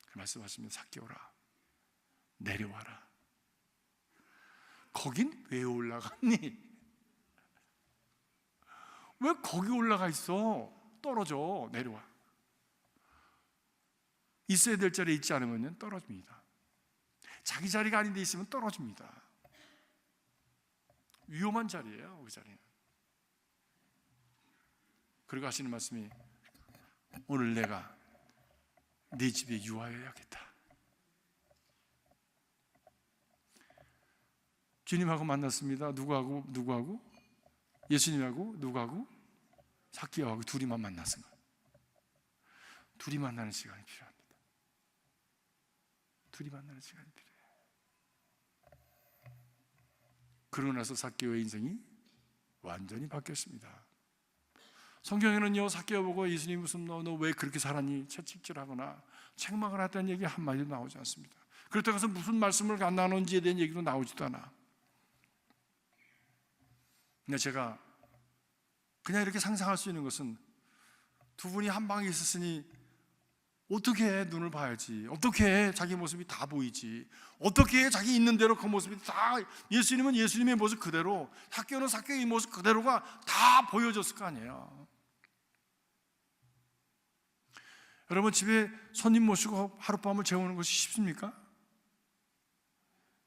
그 말씀하시면 삭개오라 내려와라. 거긴 왜 올라갔니? 왜 거기 올라가 있어? 떨어져. 내려와. 있어야 될 자리에 있지 않으면 떨어집니다. 자기 자리가 아닌 데 있으면 떨어집니다. 위험한 자리예요, 그 자리는. 그리고 하시는 말씀이 오늘 내가 네 집에 유하여야겠다. 주님하고 만났습니다. 누구하고? 예수님하고 누구하고? 삭개오하고 둘이만 만났습니다. 둘이 만나는 시간이 필요합니다. 둘이 만나는 시간이 필요해요. 그러고 나서 삭개오의 인생이 완전히 바뀌었습니다. 성경에는요, 삭개오 보고 예수님 무슨 너 왜 그렇게 살았니? 채찍질하거나 책망을 했다는 얘기 한마디도 나오지 않습니다. 그렇다고 해서 무슨 말씀을 나누는지에 대한 얘기도 나오지도 않아. 근데 제가 그냥 이렇게 상상할 수 있는 것은 두 분이 한 방에 있었으니 어떻게 눈을 봐야지, 어떻게 자기 모습이 다 보이지, 어떻게 자기 있는 대로 그 모습이 다, 예수님은 예수님의 모습 그대로, 삭개오는 삭개오의 모습 그대로가 다 보여졌을 거 아니에요. 여러분, 집에 손님 모시고 하룻밤을 재우는 것이 쉽습니까?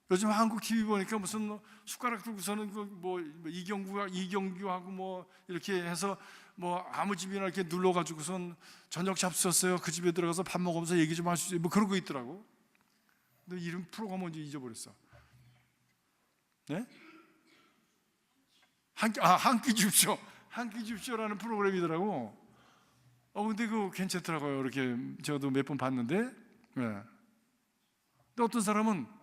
요즘 한국 TV 보니까 무슨 숟가락 들고서는 이경규하고 뭐 이렇게 해서 뭐 아무 집이나 이렇게 눌러가지고선 저녁 잡수셨어요, 그 집에 들어가서 밥 먹으면서 얘기 좀 하시죠, 뭐 그런 거 있더라고. 근데 이름 프로가 뭔지 잊어버렸어. 네? 한 끼 줍쇼, 한 끼 줍쇼라는 프로그램이더라고. 근데 그거 괜찮더라고요. 이렇게 저도 몇 번 봤는데. 네. 근데 어떤 사람은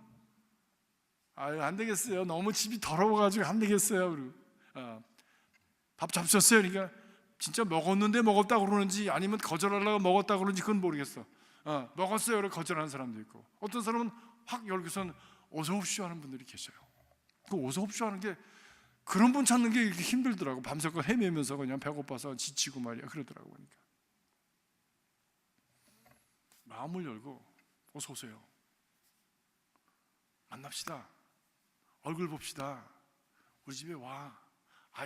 안 되겠어요, 너무 집이 더러워가지고 안 되겠어요. 그리고 밥 잡수셨어요? 그러니까 진짜 먹었는데 먹었다고 그러는지 아니면 거절하려고 먹었다고 그러는지 그건 모르겠어. 먹었어요. 그러고 거절하는 사람도 있고, 어떤 사람은 확 열고선 어서 옵쇼 하는 분들이 계셔요. 그 어서 옵쇼 하는 게, 그런 분 찾는 게 이렇게 힘들더라고. 밤새껏 헤매면서 그냥 배고파서 지치고 말이야, 그러더라고. 그러니까 마음을 열고 어서 오세요, 만납시다, 얼굴 봅시다, 우리 집에 와,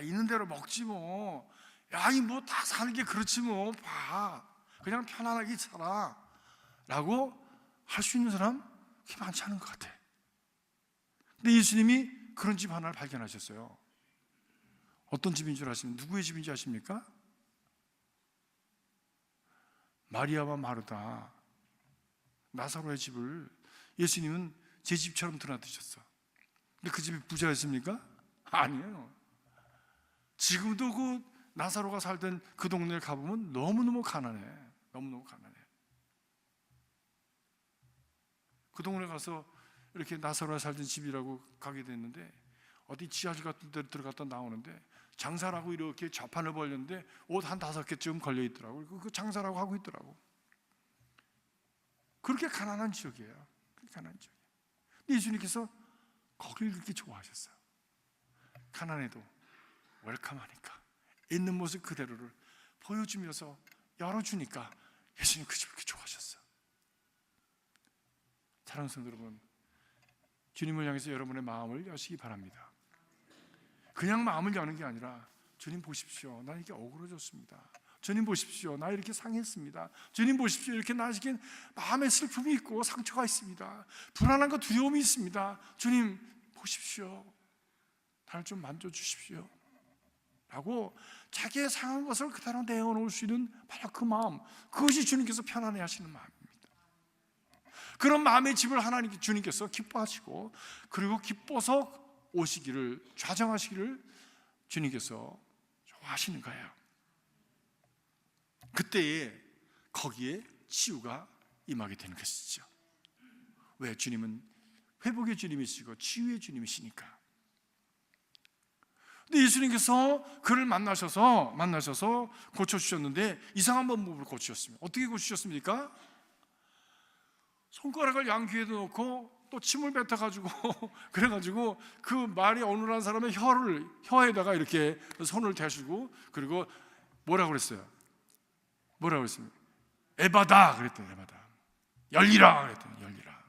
있는 대로 먹지 뭐, 이 뭐 다 사는 게 그렇지 뭐, 봐, 그냥 편안하게 살아 라고 할 수 있는 사람 그렇게 많지 않은 것 같아. 근데 예수님이 그런 집 하나를 발견하셨어요. 어떤 집인 줄 아십니까? 누구의 집인지 아십니까? 마리아와 마르다, 나사로의 집을 예수님은 제 집처럼 드나드셨어. 근데 그 집이 부자였습니까? 아니에요. 지금도 그 나사로가 살던 그 동네에 가보면 너무너무 가난해. 너무너무 가난해. 그 동네 가서 이렇게 나사로가 살던 집이라고 가게 됐는데, 어디 지하실 같은 데 들어갔다 나오는데 장사라고 이렇게 좌판을 벌렸는데 옷 한 5개쯤 걸려 있더라고. 그 장사라고 하고 있더라고. 그렇게 가난한 지역이에요. 그렇게 가난한 지역이에요. 근데 예수님께서 거기를 그렇게 좋아하셨어요. 가난해도 웰컴하니까, 있는 모습 그대로를 보여주면서 열어주니까 예수님 그 집을 그렇게 좋아하셨어요. 사랑하는 성도 여러분, 주님을 향해서 여러분의 마음을 여시기 바랍니다. 그냥 마음을 여는 게 아니라, 주님 보십시오, 나 이렇게 어그러졌습니다. 주님 보십시오, 나 이렇게 상했습니다. 주님 보십시오, 이렇게 나 지금 마음에 슬픔이 있고 상처가 있습니다. 불안함과 두려움이 있습니다. 주님 보십시오, 나를 좀 만져주십시오 라고 자기의 상한 것을 그대로 내어놓을 수 있는 바로 그 마음, 그것이 주님께서 편안해 하시는 마음입니다. 그런 마음의 집을 하나님 주님께서 기뻐하시고, 그리고 기뻐서 오시기를, 좌정하시기를 주님께서 좋아하시는 거예요. 그때에 거기에 치유가 임하게 되는 것이죠. 왜? 주님은 회복의 주님이시고 치유의 주님이시니까. 근데 예수님께서 그를 만나셔서 고쳐주셨는데, 이상한 방법으로 고치셨습니다. 어떻게 고치셨습니까? 손가락을 양귀에도 놓고 또 침을 뱉어가지고 그래가지고 그 말이 어눌한 사람의 혀에다가 이렇게 손을 대시고, 그리고 뭐라고 그랬어요? 뭐라고 그랬습니까? 에바다 그랬더니, 에바다, 열리라 그랬더니 열리라.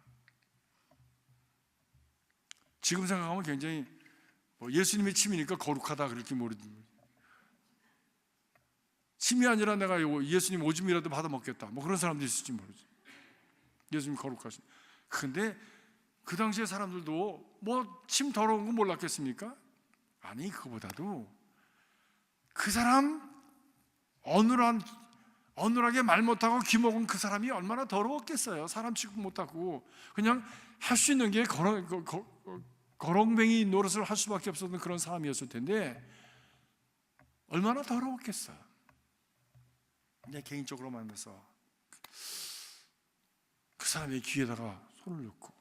지금 생각하면 굉장히 예수님의 침이니까 거룩하다 그렇게 모르지, 침이 아니라 내가 예수님 오줌이라도 받아 먹겠다, 뭐 그런 사람도 있을지 모르지. 예수님 거룩하신. 근데 그 당시에 사람들도 뭐 침 더러운 거 몰랐겠습니까? 아니, 그보다도 그 사람 어눌하게 말 못하고 귀 먹은 그 사람이 얼마나 더러웠겠어요. 사람 취급 못하고 그냥 할 수 있는 게 거렁뱅이 노릇을 할 수밖에 없었던 그런 사람이었을 텐데 얼마나 더러웠겠어요. 근데 개인적으로 만나서 그 사람의 귀에다가 손을 넣고,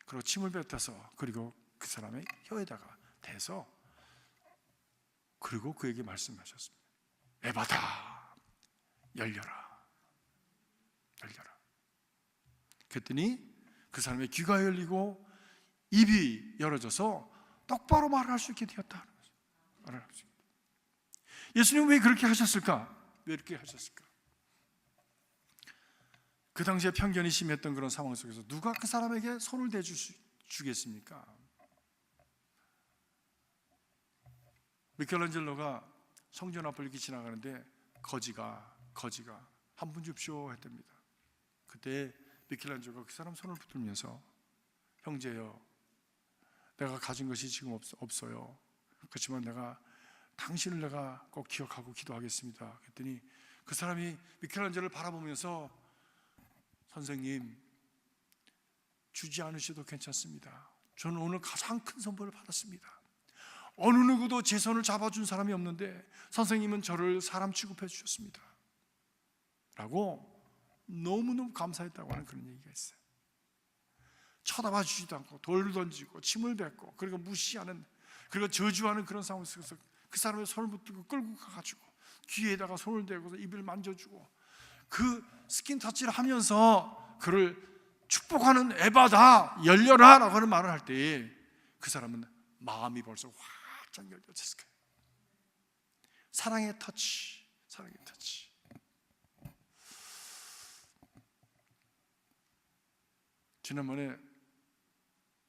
그리고 침을 뱉어서, 그리고 그 사람의 혀에다가 대서, 그리고 그에게 말씀하셨습니다. 에바다, 열려라, 열려라. 그랬더니 그 사람의 귀가 열리고 입이 열어져서 똑바로 말을 할 수 있게 되었다는 거죠. 말을 할 수 있게. 예수님은 왜 그렇게 하셨을까? 왜 이렇게 하셨을까? 그 당시에 편견이 심했던 그런 상황 속에서 누가 그 사람에게 손을 대주겠습니까? 미켈란젤로가 성전 앞을 이렇게 지나가는데 거지가 한 분 줍쇼 했답니다. 그때 미켈란젤로가 그 사람 손을 붙들면서 형제여, 내가 가진 것이 지금 없어요. 그렇지만 당신을 내가 꼭 기억하고 기도하겠습니다. 그랬더니 그 사람이 미켈란젤로를 바라보면서 선생님, 주지 않으셔도 괜찮습니다. 저는 오늘 가장 큰 선물을 받았습니다. 어느 누구도 제 손을 잡아준 사람이 없는데 선생님은 저를 사람 취급해 주셨습니다 라고 너무너무 감사했다고 하는 그런 얘기가 있어요. 쳐다봐 주지도 않고 돌을 던지고 침을 뱉고 그리고 무시하는, 그리고 저주하는 그런 상황 속에서 그 사람의 손을 붙들고 끌고 가가지고 귀에다가 손을 대고서 입을 만져주고 그 스킨 터치를 하면서 그를 축복하는 에바다, 열려라 라고 하는 말을 할 때에 그 사람은 마음이 벌써 활짝 열려졌을 거예요. 사랑의 터치.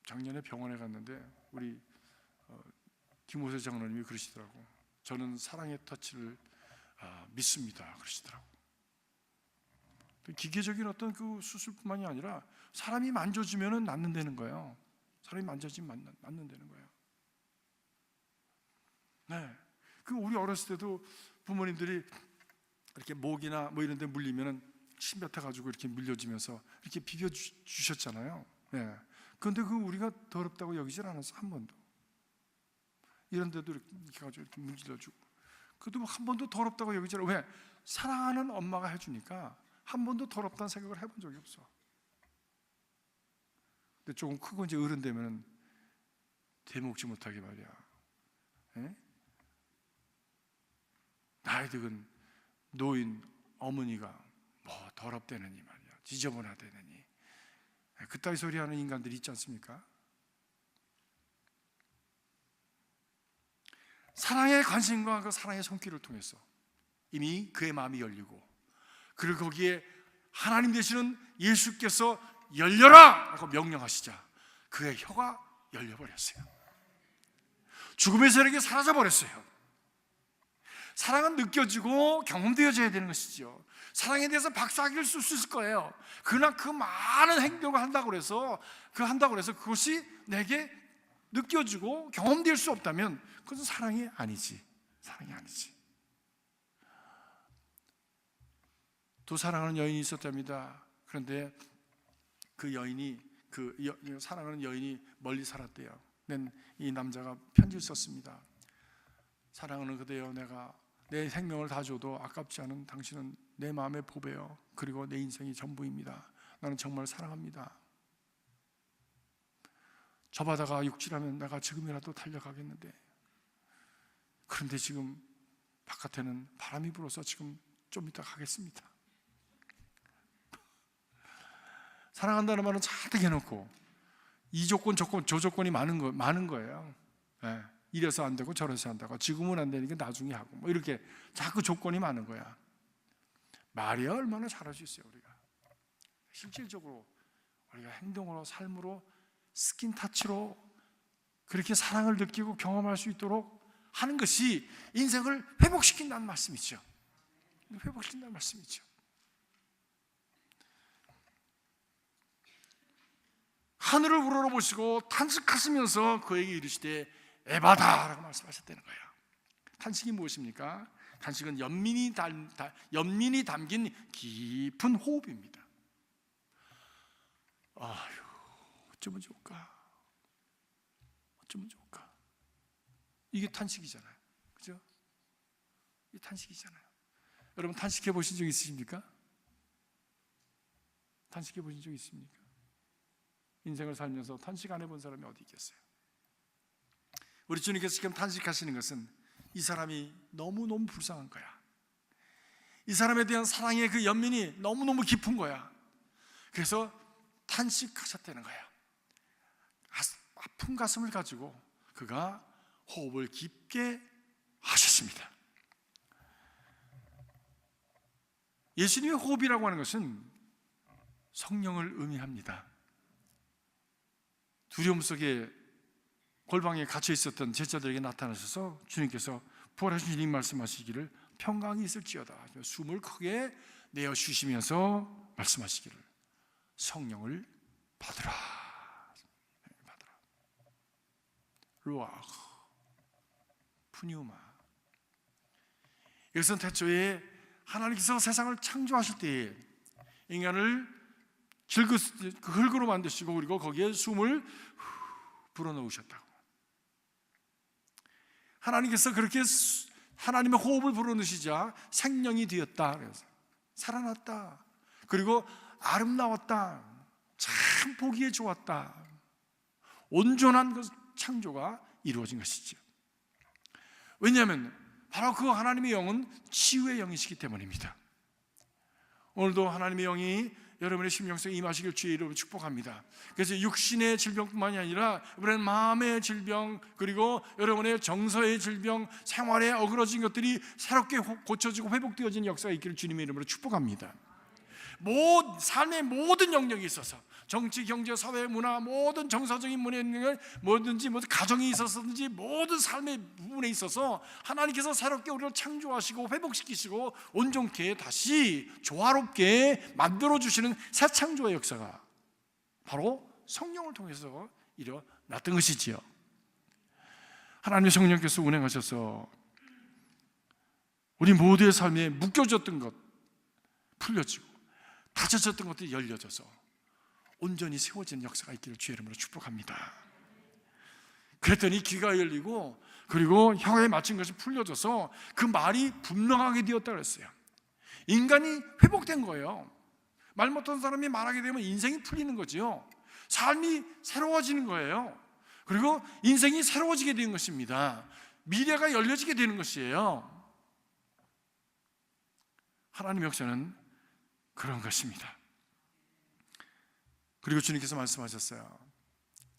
작년에 병원에 갔는데 우리 김호세 장로님이 그러시더라고. 저는 사랑의 터치를 믿습니다 그러시더라고. 기계적인 어떤 그 수술뿐만이 아니라 사람이 만져주면 낫는다는 거예요. 사람이 만져지면 낫는다는 거예요. 네. 그 우리 어렸을 때도 부모님들이 이렇게 목이나 뭐 이런 데 물리면은 침 뱉어가지고 이렇게 물려주면서 이렇게 비벼주셨잖아요. 네. 그런데 그 우리가 더럽다고 여기질 않았어, 한 번도. 이런 데도 이렇게 가지고 이렇게 문질러주고. 그래도 한 번도 더럽다고 여기질 않아. 왜? 사랑하는 엄마가 해주니까 한 번도 더럽다는 생각을 해본 적이 없어. 근데 조금 크고 이제 어른 되면 대먹지 못하게 말이야. 예? 나이 든 노인 어머니가 뭐 더럽다느니 말이야, 지저분하다느니 그따위 소리 하는 인간들이 있지 않습니까? 사랑의 관심과 그 사랑의 손길을 통해서 이미 그의 마음이 열리고, 그리고 거기에 하나님 되시는 예수께서 열려라! 라고 명령하시자 그의 혀가 열려버렸어요. 죽음의 세력이 사라져버렸어요. 사랑은 느껴지고 경험되어져야 되는 것이죠. 사랑에 대해서 박사학위를 쓸 수 있을 거예요. 그러나 그 많은 행동을 한다고 해서 그것이 내게 느껴지고 경험될 수 없다면 그것은 사랑이 아니지. 또 사랑하는 여인이 있었답니다. 그런데 그 여인이 사랑하는 여인이 멀리 살았대요. 이 남자가 편지를 썼습니다. 사랑하는 그대여, 내가 내 생명을 다 줘도 아깝지 않은 당신은 내 마음의 보배요, 그리고 내 인생이 전부입니다. 나는 정말 사랑합니다. 저 바다가 육지라면 내가 지금이라도 달려가겠는데, 그런데 지금 바깥에는 바람이 불어서 지금 좀 이따 가겠습니다. 사랑한다는 말은 잔뜩 해놓고 이 조건 저 조건이 많은 거예요. 네. 이래서 안 되고 저래서 한다고, 지금은 안 되니까 나중에 하고, 뭐 이렇게 자꾸 조건이 많은 거야. 말이야 얼마나 잘할 수 있어요. 우리가 실질적으로 우리가 행동으로, 삶으로, 스킨 타치로 그렇게 사랑을 느끼고 경험할 수 있도록 하는 것이 인생을 회복시킨다는 말씀이죠. 회복시킨다는 말씀이죠. 하늘을 우러러보시고 탄식하시면서 그에게 이르시되 에바다라고 말씀하셨다는 거예요. 탄식이 무엇입니까? 탄식은 연민이 담긴 깊은 호흡입니다. 아유, 어쩌면 좋을까? 이게 탄식이잖아요. 그죠? 이게 탄식이잖아요. 여러분 탄식해 보신 적 있으십니까? 탄식해 보신 적 있습니까? 인생을 살면서 탄식 안 해본 사람이 어디 있겠어요? 우리 주님께서 지금 탄식하시는 것은 이 사람이 너무너무 불쌍한 거야. 이 사람에 대한 사랑의 그 연민이 너무너무 깊은 거야. 그래서 탄식하셨다는 거야. 아픈 가슴을 가지고 그가 호흡을 깊게 하셨습니다. 예수님의 호흡이라고 하는 것은 성령을 의미합니다. 두려움 속에 골방에 갇혀 있었던 제자들에게 나타나셔서 주님께서 부활하신 주님 말씀하시기를 평강이 있을지어다, 숨을 크게 내어 쉬시면서 말씀하시기를 성령을 받으라. 루아흐 푸뉴마. 이것은 태초에 하나님께서 세상을 창조하실 때에 인간을 흙으로 만드시고 그리고 거기에 숨을 불어넣으셨다고. 하나님께서 그렇게 하나님의 호흡을 불어넣으시자 생명이 되었다. 그래서 살아났다. 그리고 아름다웠다. 참 보기에 좋았다. 온전한 그 창조가 이루어진 것이죠. 왜냐하면 바로 그 하나님의 영은 치유의 영이시기 때문입니다. 오늘도 하나님의 영이 여러분의 심령속에 임하시길 주의 이름으로 축복합니다. 그래서 육신의 질병뿐만이 아니라 이번엔 마음의 질병, 그리고 여러분의 정서의 질병, 생활에 어그러진 것들이 새롭게 고쳐지고 회복되어지는 역사가 있기를 주님의 이름으로 축복합니다. 삶의 모든 영역에 있어서 정치, 경제, 사회, 문화, 모든 정서적인 문제를 뭐든지 가정에 있어서든지 모든 삶의 부분에 있어서 하나님께서 새롭게 우리를 창조하시고 회복시키시고 온전케 다시 조화롭게 만들어주시는 새 창조의 역사가 바로 성령을 통해서 일어났던 것이지요. 하나님의 성령께서 운행하셔서 우리 모두의 삶에 묶여졌던 것 풀려지고 닫혀졌던 것들이 열려져서 온전히 세워지는 역사가 있기를 주의 이름으로 축복합니다. 그랬더니 귀가 열리고 그리고 혀에 맞춘 것이 풀려져서 그 말이 분명하게 되었다 그랬어요. 인간이 회복된 거예요. 말 못하는 사람이 말하게 되면 인생이 풀리는 거죠. 삶이 새로워지는 거예요. 그리고 인생이 새로워지게 된 것입니다. 미래가 열려지게 되는 것이에요. 하나님의 역사는 그런 것입니다. 그리고 주님께서 말씀하셨어요.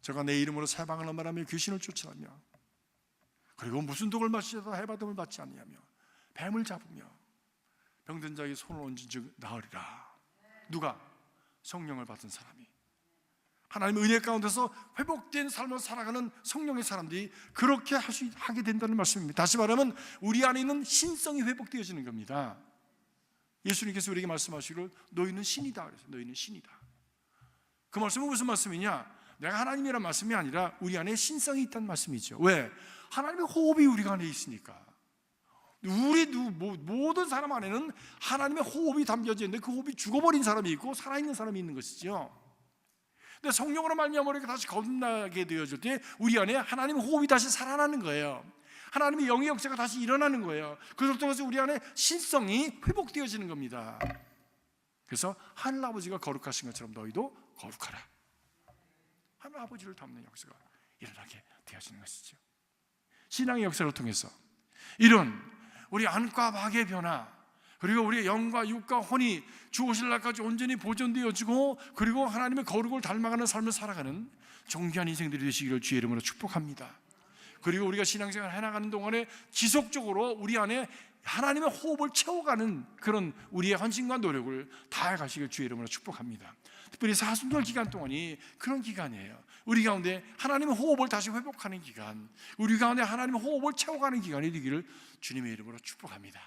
저가 내 이름으로 사방을 넘어라며 귀신을 쫓으라며 그리고 무슨 독을 마시다 해바름을 받지 아니하며 뱀을 잡으며 병든 자에게 손을 얹은 즉 나으리라. 누가? 성령을 받은 사람이. 하나님의 은혜 가운데서 회복된 삶을 살아가는 성령의 사람들이 그렇게 하게 된다는 말씀입니다. 다시 말하면 우리 안에 있는 신성이 회복되어지는 겁니다. 예수님께서 우리에게 말씀하시기를 너희는 신이다 그래서 너희는 신이다. 그 말씀은 무슨 말씀이냐? 내가 하나님이란 말씀이 아니라 우리 안에 신성이 있다는 말씀이죠. 왜? 하나님의 호흡이 우리 안에 있으니까. 모든 사람 안에는 하나님의 호흡이 담겨져 있는데 그 호흡이 죽어버린 사람이 있고 살아있는 사람이 있는 것이죠. 근데 성령으로 말미암아 우리가 다시 거듭나게 되어질 때 우리 안에 하나님의 호흡이 다시 살아나는 거예요. 하나님의 영의 역사가 다시 일어나는 거예요. 그것을 통해서 우리 안에 신성이 회복되어지는 겁니다. 그래서 하늘 아버지가 거룩하신 것처럼 너희도 거룩하라. 하늘 아버지를 닮는 역사가 일어나게 되어지는 것이죠. 신앙의 역사를 통해서 이런 우리 안과 밖의 변화, 그리고 우리의 영과 육과 혼이 주 오실 날까지 온전히 보존되어지고 그리고 하나님의 거룩을 닮아가는 삶을 살아가는 존귀한 인생들이 되시기를 주의 이름으로 축복합니다. 그리고 우리가 신앙생활을 해나가는 동안에 지속적으로 우리 안에 하나님의 호흡을 채워가는 그런 우리의 헌신과 노력을 다해가시길 주의 이름으로 축복합니다. 특별히 사순절 기간 동안이 그런 기간이에요. 우리 가운데 하나님의 호흡을 다시 회복하는 기간, 우리 가운데 하나님의 호흡을 채워가는 기간이 되기를 주님의 이름으로 축복합니다.